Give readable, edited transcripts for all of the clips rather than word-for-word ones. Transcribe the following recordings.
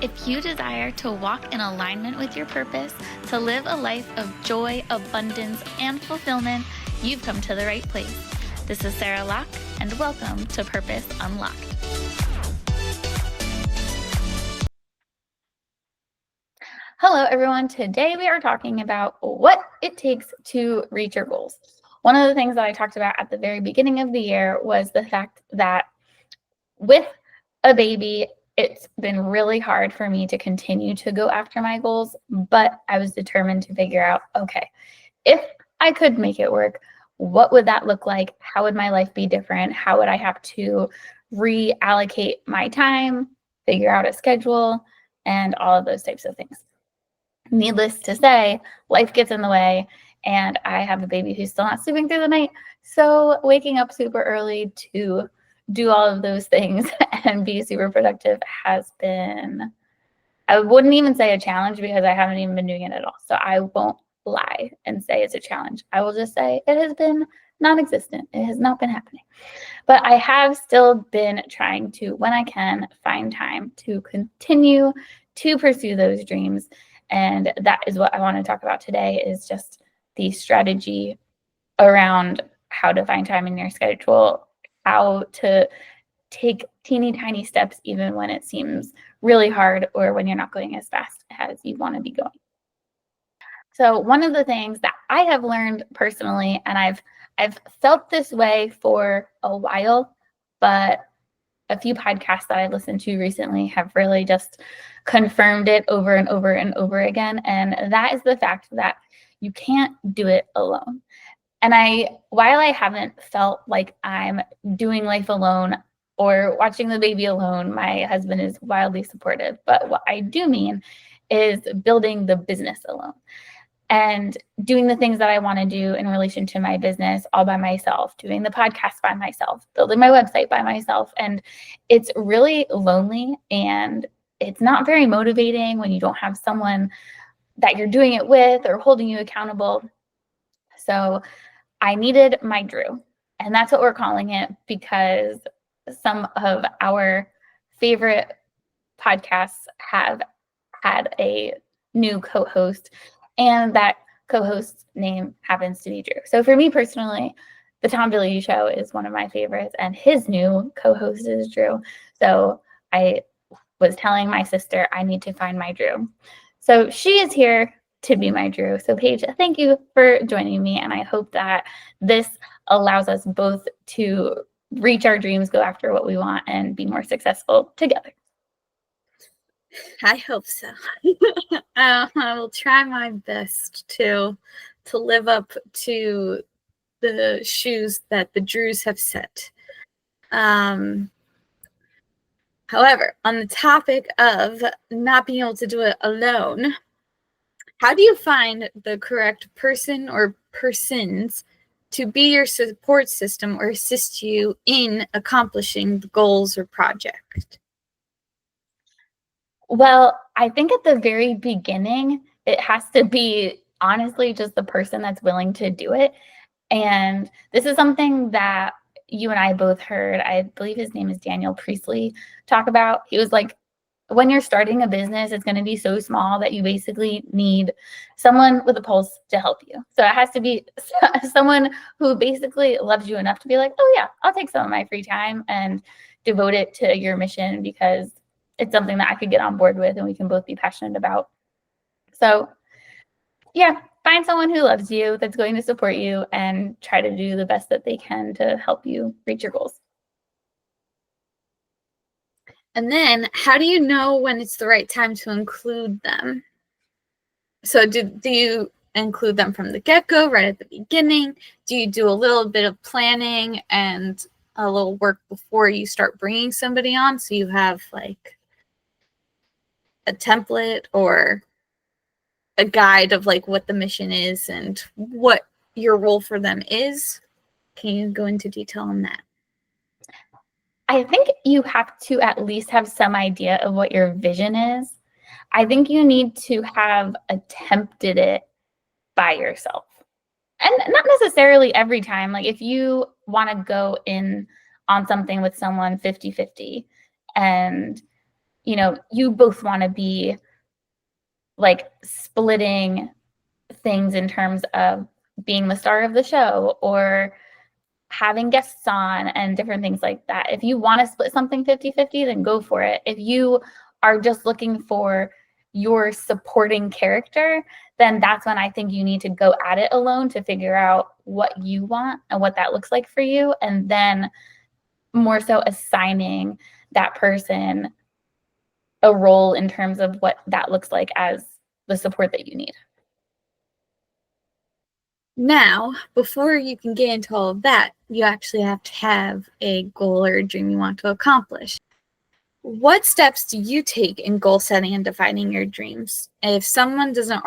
If you desire to walk in alignment with your purpose, to live a life of joy, abundance, and fulfillment, you've come to the right place. This is Sarah Locke, and welcome to Purpose Unlocked. Hello, everyone. Today we are talking about what it takes to reach your goals. One of the things that I talked about at the very beginning of the year was the fact that with a baby, it's been really hard for me to continue to go after my goals, but I was determined to figure out, okay, if I could make it work, what would that look like? How would my life be different? How would I have to reallocate my time, figure out a schedule, and all of those types of things? Needless to say, life gets in the way, and I have a baby who's still not sleeping through the night. So waking up super early to do all of those things and be super productive has been, I wouldn't even say a challenge because I haven't even been doing it at all. So I won't lie and say it's a challenge. I will just say it has been non-existent. It has not been happening. But I have still been trying to, when I can, find time to continue to pursue those dreams. And that is what I want to talk about today, is just the strategy around how to find time in your schedule, how to take teeny tiny steps even when it seems really hard or when you're not going as fast as you want to be going. So one of the things that I have learned personally, and I've felt this way for a while, but a few podcasts that I listened to recently have really just confirmed it over and over and over again. And that is the fact that you can't do it alone. And while I haven't felt like I'm doing life alone or watching the baby alone, my husband is wildly supportive. But what I do mean is building the business alone and doing the things that I want to do in relation to my business all by myself, doing the podcast by myself, building my website by myself. And it's really lonely, and it's not very motivating when you don't have someone that you're doing it with or holding you accountable. So I needed my Drew, and that's what we're calling it because some of our favorite podcasts have had a new co-host, and that co-host's name happens to be Drew. So for me personally, the Tom Billy Show is one of my favorites, and his new co-host is Drew. So I was telling my sister I need to find my Drew. So she is here to be my Drew. So Paige, thank you for joining me, and I hope that this allows us both to reach our dreams, go after what we want, and be more successful together. I hope so. I will try my best to live up to the shoes that the Drews have set. However, on the topic of not being able to do it alone, how do you find the correct person or persons to be your support system or assist you in accomplishing the goals or project? Well, I think at the very beginning, it has to be honestly just the person that's willing to do it. And this is something that you and I both heard. I believe his name is Daniel Priestley talk about. He was like, when you're starting a business, it's going to be so small that you basically need someone with a pulse to help you. So it has to be someone who basically loves you enough to be like, oh yeah, I'll take some of my free time and devote it to your mission because it's something that I could get on board with and we can both be passionate about. So yeah, find someone who loves you, that's going to support you, and try to do the best that they can to help you reach your goals. And then how do you know when it's the right time to include them? So do you include them from the get-go, right at the beginning? Do you do a little bit of planning and a little work before you start bringing somebody on, so you have like a template or a guide of like what the mission is and what your role for them is? Can you go into detail on that? I think you have to at least have some idea of what your vision is. I think you need to have attempted it by yourself. And not necessarily every time. Like if you want to go in on something with someone 50-50 and you both want to be like splitting things in terms of being the star of the show or having guests on and different things like that. If you want to split something 50-50, then go for it. If you are just looking for your supporting character, then that's when I think you need to go at it alone to figure out what you want and what that looks like for you. And then more so assigning that person a role in terms of what that looks like as the support that you need. Now, before you can get into all of that, you actually have to have a goal or a dream you want to accomplish. What steps do you take in goal setting and defining your dreams? If someone does not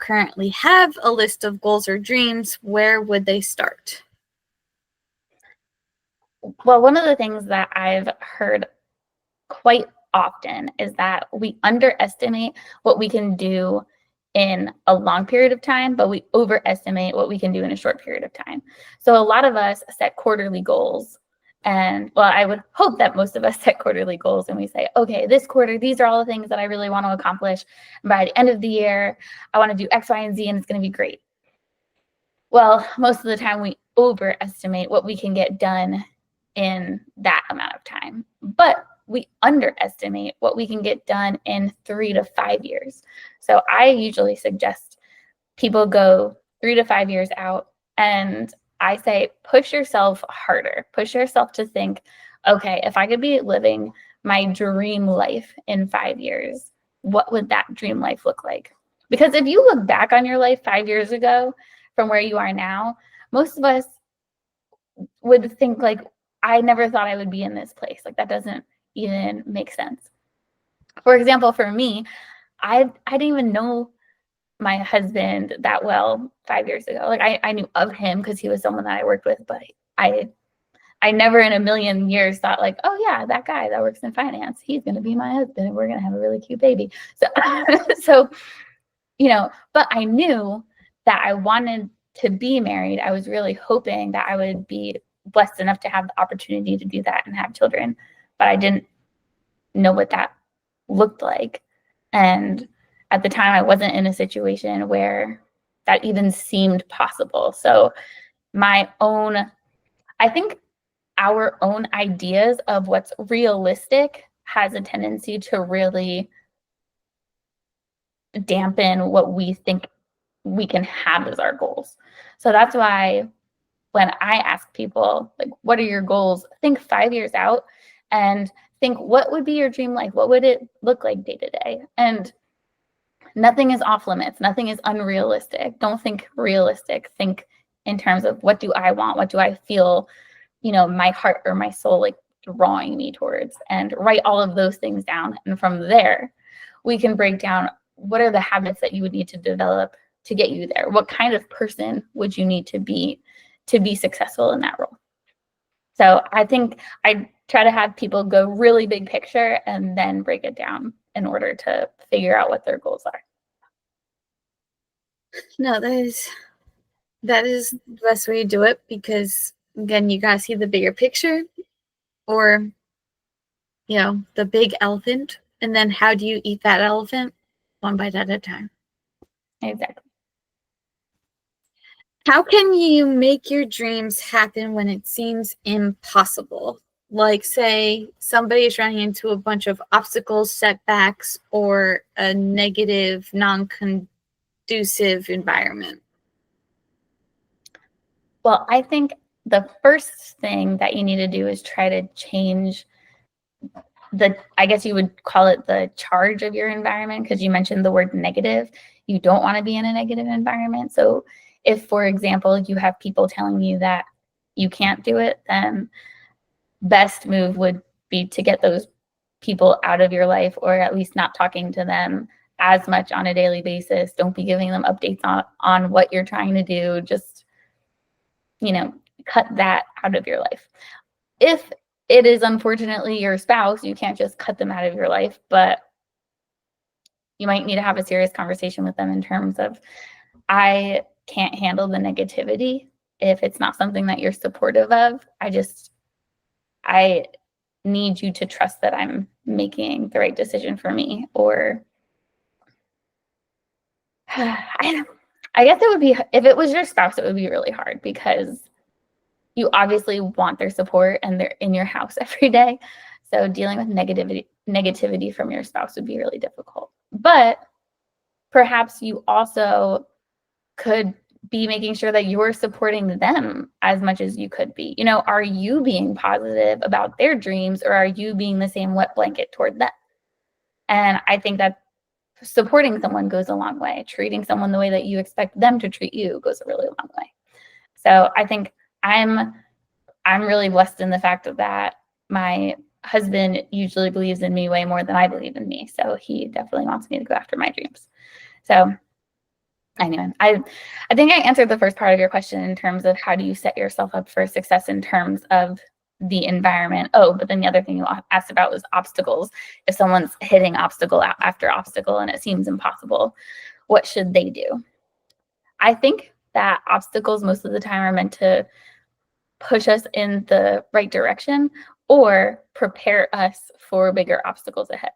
currently have a list of goals or dreams, where would they start? Well, one of the things that I've heard quite often is that we underestimate what we can do in a long period of time, but we overestimate what we can do in a short period of time. So a lot of us set quarterly goals. And well, I would hope that most of us set quarterly goals and we say, okay, this quarter, these are all the things that I really want to accomplish. And by the end of the year, I want to do X, Y, and Z, and it's going to be great. Well, most of the time we overestimate what we can get done in that amount of time, but we underestimate what we can get done in 3 to 5 years. So I usually suggest people go 3 to 5 years out, and I say, push yourself harder, push yourself to think, okay, if I could be living my dream life in 5 years, what would that dream life look like? Because if you look back on your life 5 years ago from where you are now, most of us would think like, I never thought I would be in this place. Like that doesn't even make sense. For example, for me, I didn't even know my husband that well 5 years ago. Like I knew of him because he was someone that I worked with, but I never in a million years thought like, oh yeah, that guy that works in finance, he's going to be my husband and we're going to have a really cute baby. So, so, but I knew that I wanted to be married. I was really hoping that I would be blessed enough to have the opportunity to do that and have children, but I didn't know what that looked like. And at the time, I wasn't in a situation where that even seemed possible. So I think our own ideas of what's realistic has a tendency to really dampen what we think we can have as our goals. So that's why when I ask people, like, what are your goals? Think 5 years out and think, what would be your dream life? What would it look like day to day? And nothing is off limits. Nothing is unrealistic. Don't think realistic. Think in terms of what do I want? What do I feel, my heart or my soul like drawing me towards, and write all of those things down. And from there, we can break down what are the habits that you would need to develop to get you there? What kind of person would you need to be successful in that role? So I think I try to have people go really big picture and then break it down in order to figure out what their goals are. No, that is the best way to do it, because again, you gotta see the bigger picture, or the big elephant, and then how do you eat that elephant? One bite at a time. Exactly. How can you make your dreams happen when it seems impossible? Like, say, somebody is running into a bunch of obstacles, setbacks, or a negative, non-conducive environment. Well, I think the first thing that you need to do is try to change I guess you would call it the charge of your environment, because you mentioned the word negative. You don't want to be in a negative environment. So if, for example, you have people telling you that you can't do it, then best move would be to get those people out of your life, or at least not talking to them as much on a daily basis. Don't be giving them updates on what you're trying to do. Just, cut that out of your life. If it is unfortunately your spouse, you can't just cut them out of your life, but you might need to have a serious conversation with them in terms of, I can't handle the negativity if it's not something that you're supportive of. need you to trust that I'm making the right decision for me. Or I guess it would be, if it was your spouse, it would be really hard because you obviously want their support and they're in your house every day. So dealing with negativity from your spouse would be really difficult. But perhaps you also could be making sure that you're supporting them as much as you could be. You know, are you being positive about their dreams, or are you being the same wet blanket toward them? And I think that supporting someone goes a long way. Treating someone the way that you expect them to treat you goes a really long way. So I think I'm really blessed in the fact that my husband usually believes in me way more than I believe in me. So he definitely wants me to go after my dreams. So anyway, I think I answered the first part of your question in terms of how do you set yourself up for success in terms of the environment. Oh, but then the other thing you asked about was obstacles. If someone's hitting obstacle after obstacle and it seems impossible, what should they do? I think that obstacles most of the time are meant to push us in the right direction or prepare us for bigger obstacles ahead.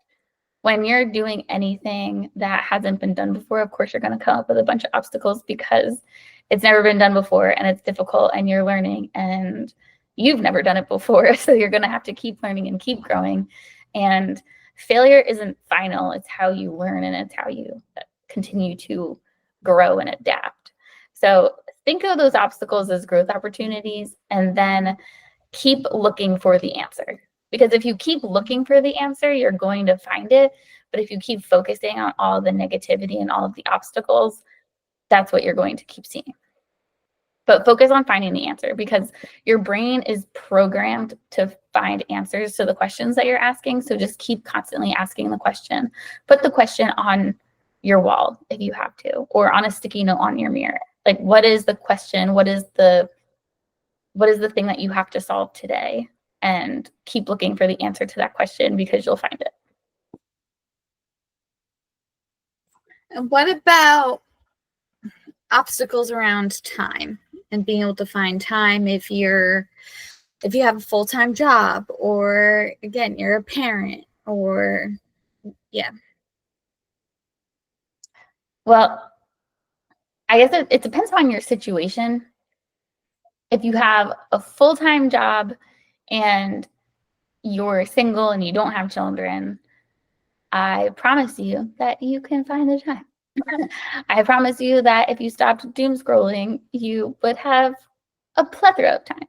When you're doing anything that hasn't been done before, of course, you're going to come up with a bunch of obstacles because it's never been done before and it's difficult and you're learning and you've never done it before. So you're going to have to keep learning and keep growing. And failure isn't final. It's how you learn and it's how you continue to grow and adapt. So think of those obstacles as growth opportunities and then keep looking for the answer. Because if you keep looking for the answer, you're going to find it. But if you keep focusing on all the negativity and all of the obstacles, that's what you're going to keep seeing. But focus on finding the answer because your brain is programmed to find answers to the questions that you're asking. So just keep constantly asking the question. Put the question on your wall if you have to, or on a sticky note on your mirror. Like, what is the question? What is the thing that you have to solve today? And keep looking for the answer to that question because you'll find it. And what about obstacles around time and being able to find time if you have a full-time job, or again, you're a parent, or yeah. Well, I guess it depends on your situation. If you have a full-time job and you're single and you don't have children, I promise you that you can find the time. I promise you that if you stopped doom scrolling, you would have a plethora of time.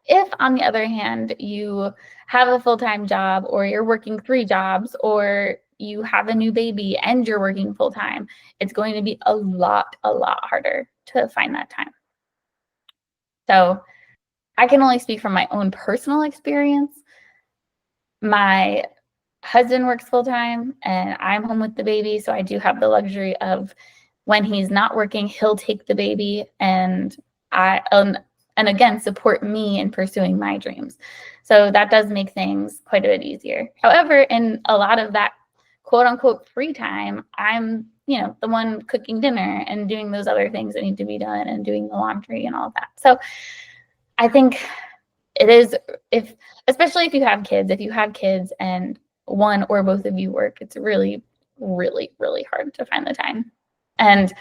If, on the other hand, you have a full-time job or you're working 3 jobs or you have a new baby and you're working full-time, it's going to be a lot harder to find that time. So I can only speak from my own personal experience. My husband works full-time and I'm home with the baby, so I do have the luxury of when he's not working, he'll take the baby and again support me in pursuing my dreams. So that does make things quite a bit easier. However, in a lot of that quote unquote free time, I'm the one cooking dinner and doing those other things that need to be done and doing the laundry and all of that. So I think it is, especially if you have kids and one or both of you work, it's really hard to find the time. And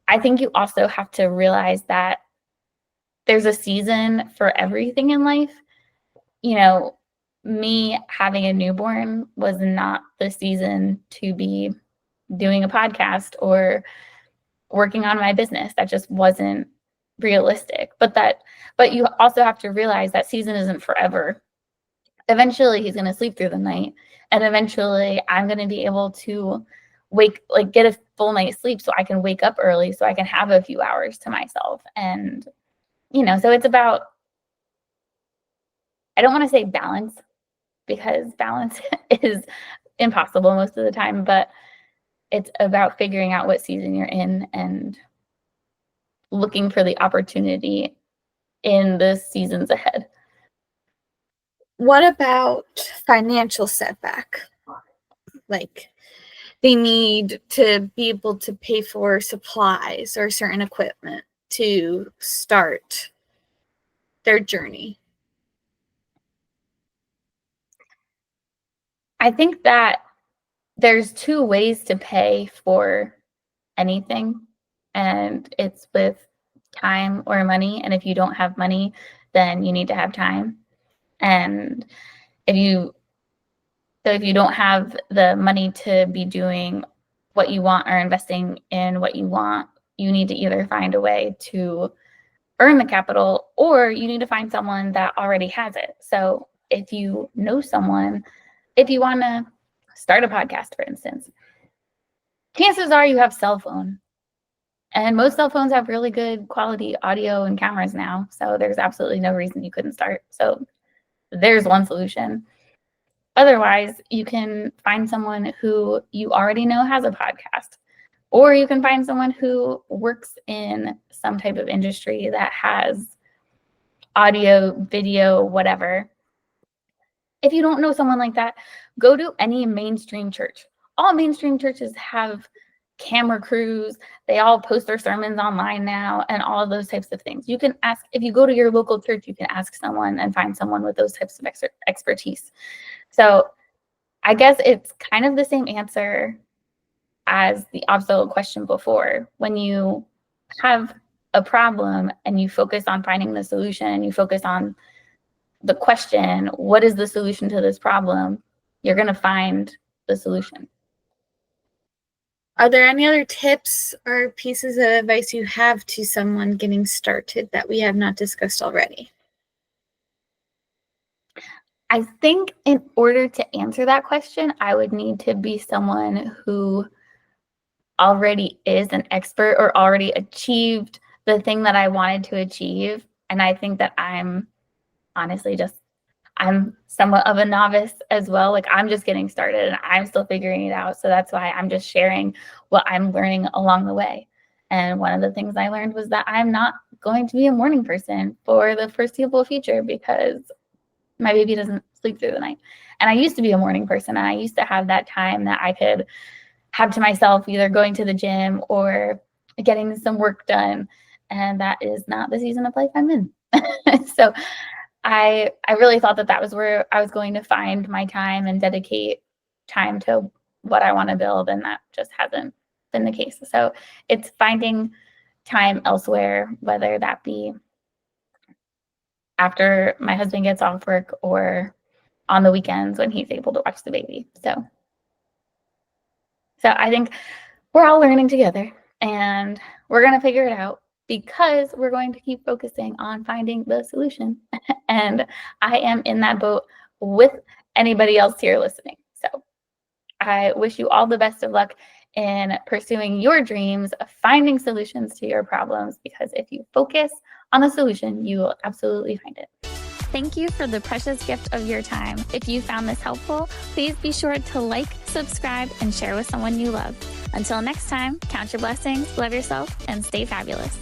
I think you also have to realize that there's a season for everything in life. Me having a newborn was not the season to be doing a podcast or working on my business. That just wasn't realistic. But you also have to realize that season isn't forever. Eventually he's going to sleep through the night, and eventually I'm going to be able to get a full night's sleep so I can wake up early so I can have a few hours to myself. And so it's about, I don't want to say balance because balance is impossible most of the time, but it's about figuring out what season you're in and looking for the opportunity in the seasons ahead. What about financial setback? Like they need to be able to pay for supplies or certain equipment to start their journey. I think that there's two ways to pay for anything, and it's with time or money. And if you don't have money, then you need to have time. And if you if you don't have the money to be doing what you want or investing in what you want, you need to either find a way to earn the capital, or you need to find someone that already has it. So if you know someone, if you want to start a podcast, for instance, chances are you have cell phone. And most cell phones have really good quality audio and cameras now. So there's absolutely no reason you couldn't start. So there's one solution. Otherwise, you can find someone who you already know has a podcast, or you can find someone who works in some type of industry that has audio, video, whatever. If you don't know someone like that, go to any mainstream church. All mainstream churches have camera crews. They all post their sermons online now and all of those types of things. You can ask, if you go to your local church, you can ask someone and find someone with those types of expertise. So I guess it's kind of the same answer as the obstacle question before. When you have a problem and you focus on finding the solution, and you focus on the question, what is the solution to this problem? You're going to find the solution. Are there any other tips or pieces of advice you have to someone getting started that we have not discussed already? I think in order to answer that question, I would need to be someone who already is an expert or already achieved the thing that I wanted to achieve. And I think that I'm honestly I'm somewhat of a novice as well. Like, I'm just getting started and I'm still figuring it out. So that's why I'm just sharing what I'm learning along the way. And one of the things I learned was that I'm not going to be a morning person for the foreseeable future, because my baby doesn't sleep through the night. And I used to be a morning person, and I used to have that time that I could have to myself, either going to the gym or getting some work done. And that is not the season of life I'm in. So I really thought that was where I was going to find my time and dedicate time to what I want to build, and that just hasn't been the case. So it's finding time elsewhere, whether that be after my husband gets off work or on the weekends when he's able to watch the baby. So I think we're all learning together, and we're going to figure it out, because we're going to keep focusing on finding the solution. And I am in that boat with anybody else here listening. So I wish you all the best of luck in pursuing your dreams, finding solutions to your problems, because if you focus on the solution, you will absolutely find it. Thank you for the precious gift of your time. If you found this helpful, please be sure to like, subscribe, and share with someone you love. Until next time, count your blessings, love yourself, and stay fabulous.